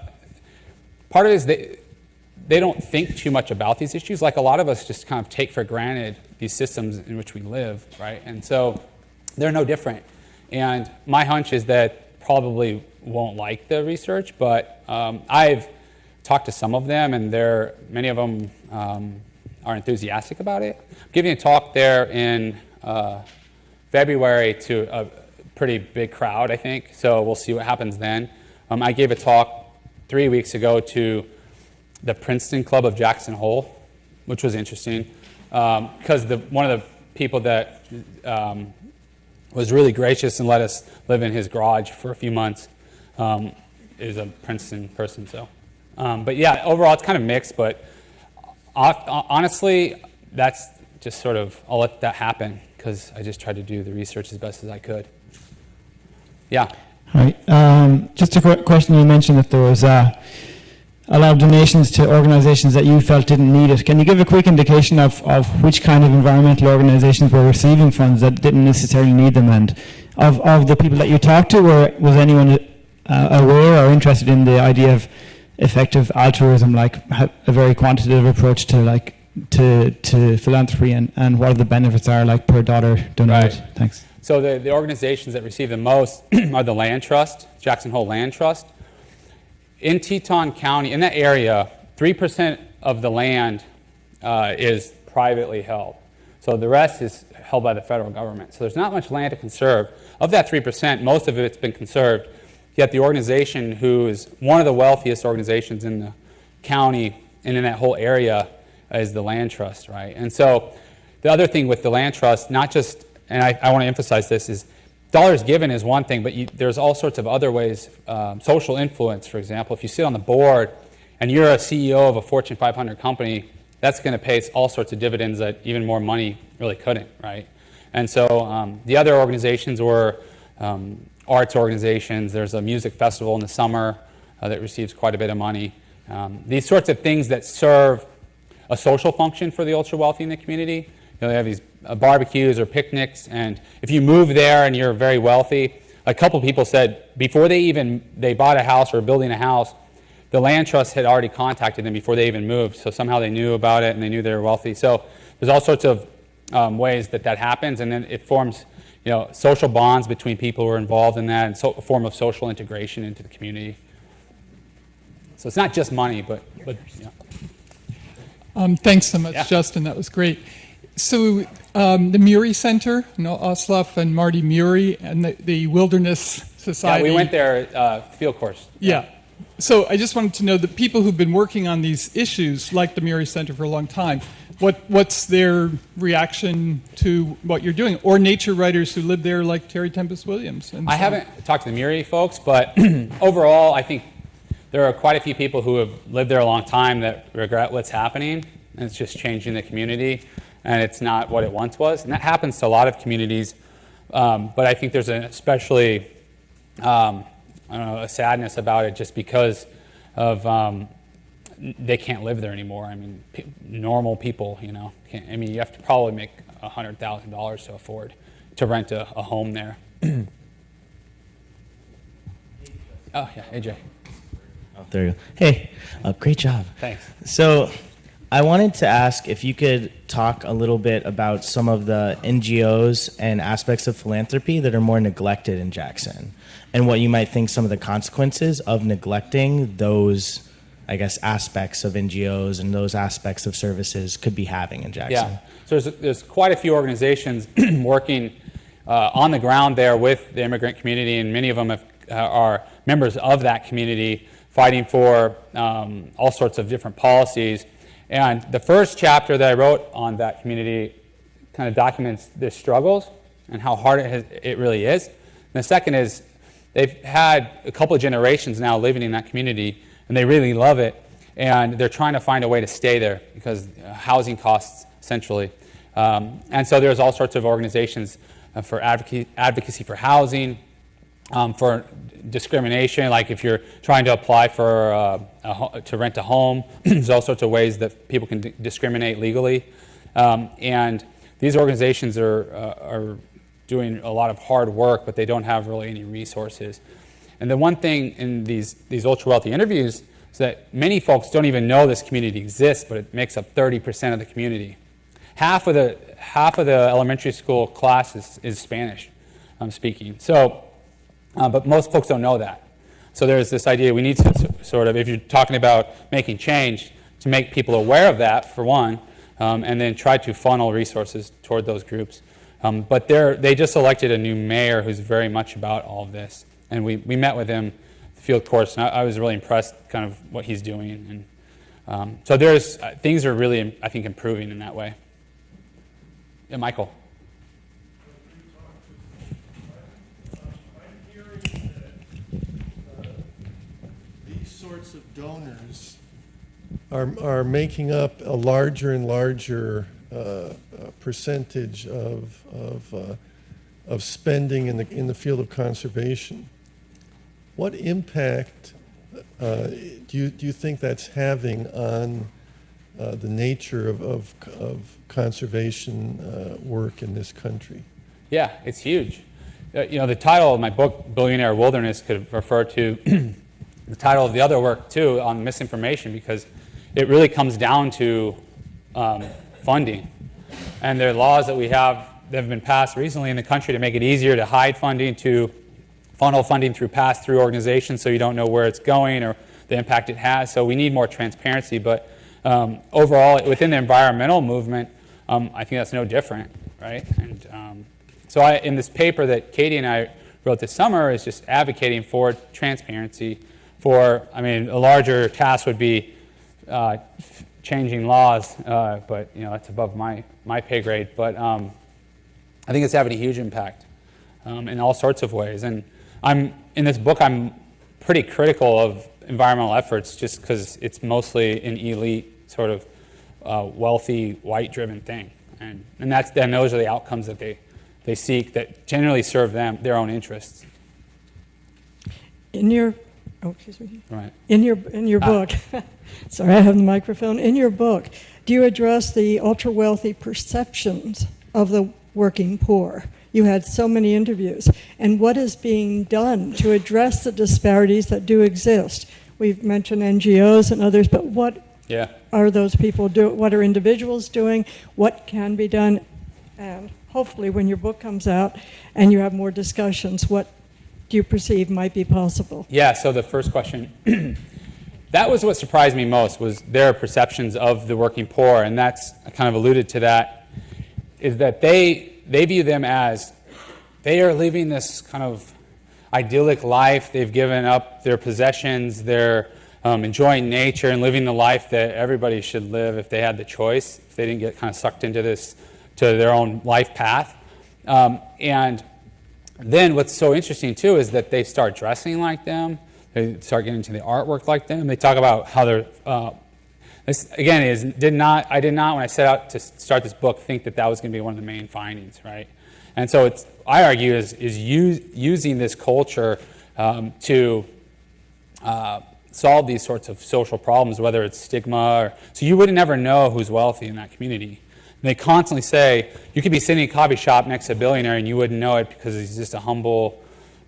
of it is they don't think too much about these issues. Like a lot of us just kind of take for granted these systems in which we live, right? And so they're no different. And my hunch is that probably won't like the research, but I've talked to some of them, and many of them are enthusiastic about it. I'm giving a talk there in February to a pretty big crowd, I think, so we'll see what happens then. I gave a talk 3 weeks ago to the Princeton Club of Jackson Hole, which was interesting, because one of the people that was really gracious and let us live in his garage for a few months is a Princeton person. So, but yeah, overall it's kind of mixed, but honestly, that's just sort of, I'll let that happen because I just tried to do the research as best as I could. Yeah. Hi. Just a question. You mentioned that there was a lot of donations to organizations that you felt didn't need it. Can you give a quick indication of which kind of environmental organizations were receiving funds that didn't necessarily need them? And of the people that you talked to, was anyone aware or interested in the idea of effective altruism, like a very quantitative approach to philanthropy, and what the benefits are, like per dollar donated? Right. Thanks. So the organizations that receive the most are the Land Trust, Jackson Hole Land Trust. In Teton County, in that area, 3% of the land is privately held. So the rest is held by the federal government. So there's not much land to conserve. Of that 3%, most of it's been conserved. yet the organization who is one of the wealthiest organizations in the county and in that whole area is the land trust, right? And so the other thing with the land trust, not just, and I want to emphasize this, is dollars given is one thing, but there's all sorts of other ways. Social influence, for example, if you sit on the board and you're a CEO of a Fortune 500 company, that's going to pay all sorts of dividends that even more money really couldn't, right? And so the other organizations were arts organizations. There's a music festival in the summer that receives quite a bit of money. These sorts of things that serve a social function for the ultra wealthy in the community. You know, they have these barbecues or picnics, and if you move there and you're very wealthy, a couple people said before they bought a house or were building a house, the land trust had already contacted them before they even moved, so somehow they knew about it and they knew they were wealthy. So there's all sorts of ways that happens, and then it forms, you know, social bonds between people who are involved in that, and a form of social integration into the community. So it's not just money, but you know. Thanks so much, Yeah. Justin. That was great. So the Muri Center, you know, Oslov and Marty Muri, and the Wilderness Society. Yeah, we went there, field course. Yeah. So I just wanted to know the people who've been working on these issues, like the Muri Center for a long time, what's their reaction to what you're doing? Or nature writers who live there, like Terry Tempest Williams. And I haven't talked to the Muri folks, but overall, I think there are quite a few people who have lived there a long time that regret what's happening, and it's just changing the community, and it's not what it once was. And that happens to a lot of communities, but I think there's an especially, I don't know, a sadness about it just because of they can't live there anymore. I mean, normal people, you know, can't, I mean, you have to probably make $100,000 to afford to rent a home there. Oh, yeah, AJ. Oh, there you go. Hey, great job. Thanks. So I wanted to ask if you could talk a little bit about some of the NGOs and aspects of philanthropy that are more neglected in Jackson, and what you might think some of the consequences of neglecting those, I guess, aspects of NGOs and those aspects of services could be having in Jackson. Yeah, so there's quite a few organizations working on the ground there with the immigrant community, and many of them are members of that community fighting for all sorts of different policies. And the first chapter that I wrote on that community kind of documents their struggles and how hard it really is. And the second is they've had a couple of generations now living in that community, and they really love it, and they're trying to find a way to stay there because housing costs, essentially. And so there's all sorts of organizations for advocacy for housing, for discrimination, like if you're trying to apply for to rent a home, there's all sorts of ways that people can discriminate legally. And these organizations are doing a lot of hard work, but they don't have really any resources. And the one thing in these ultra-wealthy interviews is that many folks don't even know this community exists, but it makes up 30% of the community. Half of the elementary school class is Spanish speaking. So, but most folks don't know that. So there's this idea we need to sort of, if you're talking about making change, to make people aware of that, for one, and then try to funnel resources toward those groups. But they just elected a new mayor who's very much about all of this. And we met with him, field course, and I was really impressed kind of what he's doing. And so there's, things are really, I think, improving in that way. Yeah, Michael. I'm hearing that these sorts of donors are making up a larger and larger percentage of spending in the field of conservation. What impact do you think that's having on the nature of conservation work in this country? Yeah, it's huge. You know, the title of my book, Billionaire Wilderness, could refer to the title of the other work, too, on misinformation, because it really comes down to funding. And there are laws that we have that have been passed recently in the country to make it easier to hide funding, to funnel funding through pass-through organizations so you don't know where it's going or the impact it has. So we need more transparency. But overall, within the environmental movement, I think that's no different, right? And so in this paper that Katie and I wrote this summer is just advocating for transparency. For, I mean, a larger task would be changing laws, but that's above my pay grade. But I think it's having a huge impact in all sorts of ways. And in this book, I'm pretty critical of environmental efforts just because it's mostly an elite sort of wealthy, white-driven thing. And those are the outcomes that they seek that generally serve their own interests. In your, excuse me. Right. In your book, sorry, I have the microphone. In your book, do you address the ultra-wealthy perceptions of the working poor? You had so many interviews. And what is being done to address the disparities that do exist? We've mentioned NGOs and others, but what are those people doing? What are individuals doing? What can be done? And hopefully when your book comes out and you have more discussions, what do you perceive might be possible? Yeah, so the first question, that was what surprised me most, was their perceptions of the working poor, and I kind of alluded to that, is that they view them as they are living this kind of idyllic life. They've given up their possessions, they're enjoying nature and living the life that everybody should live if they had the choice, if they didn't get kind of sucked into their own life path. And then what's so interesting too is that they start dressing like them, they start getting into the artwork like them. They talk about how they're, this again I did not when I set out to start this book think that was going to be one of the main findings, right? And so I argue is using this culture to solve these sorts of social problems, whether it's stigma so you would never know who's wealthy in that community. And they constantly say you could be sitting in a coffee shop next to a billionaire and you wouldn't know it because he's just a humble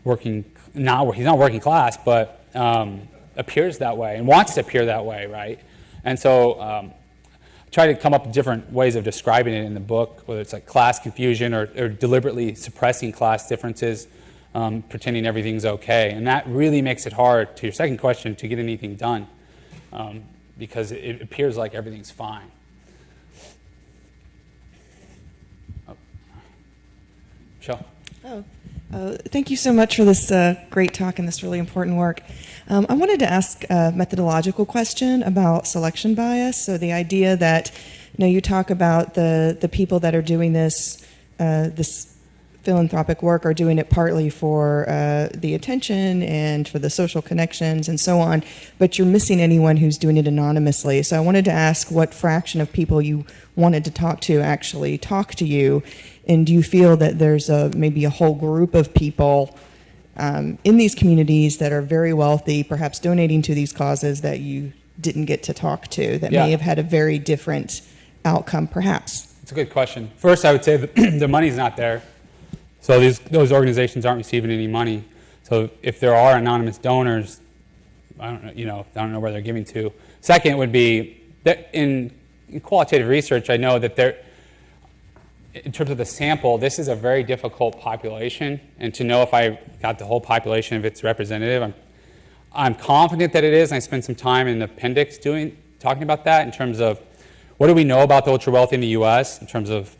he's not working class, but appears that way and wants to appear that way, right? And so I try to come up with different ways of describing it in the book, whether it's like class confusion or deliberately suppressing class differences, pretending everything's okay. And that really makes it hard, to your second question, to get anything done because it appears like everything's fine. Michelle? Thank you so much for this great talk and this really important work. I wanted to ask a methodological question about selection bias. So the idea that, you talk about the people that are doing this philanthropic work are doing it partly for the attention and for the social connections and so on, but you're missing anyone who's doing it anonymously. So I wanted to ask what fraction of people you wanted to talk to actually talk to you, and do you feel that there's maybe a whole group of people in these communities that are very wealthy, perhaps donating to these causes that you didn't get to talk to, that may have had a very different outcome, perhaps? It's a good question. First, I would say that the money's not there. So those organizations aren't receiving any money. So if there are anonymous donors, I don't know where they're giving to. Second would be that in qualitative research, I know that in terms of the sample, this is a very difficult population, and to know if I got the whole population, if it's representative, I'm confident that it is. And I spent some time in the appendix talking about that in terms of what do we know about the ultra wealthy in the U.S. in terms of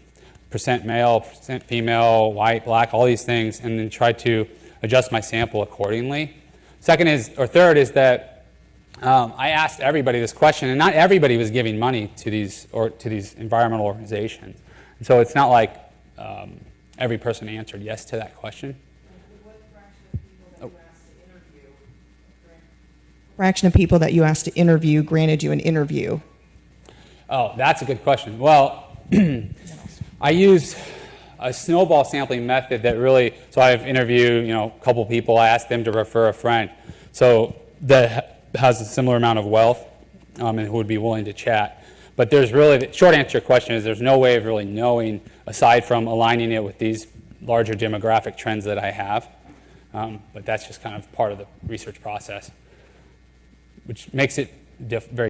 percent male, percent female, white, black, all these things, and then try to adjust my sample accordingly. Third is that I asked everybody this question, and not everybody was giving money to these environmental organizations. And so it's not like every person answered yes to that question. What fraction of people that you asked to interview granted you an interview? Oh, that's a good question. Well, I use a snowball sampling method so I've interviewed, a couple people. I asked them to refer a friend. So that has a similar amount of wealth and who would be willing to chat. But the short answer to your question is there's no way of really knowing aside from aligning it with these larger demographic trends that I have. But that's just kind of part of the research process, which makes it very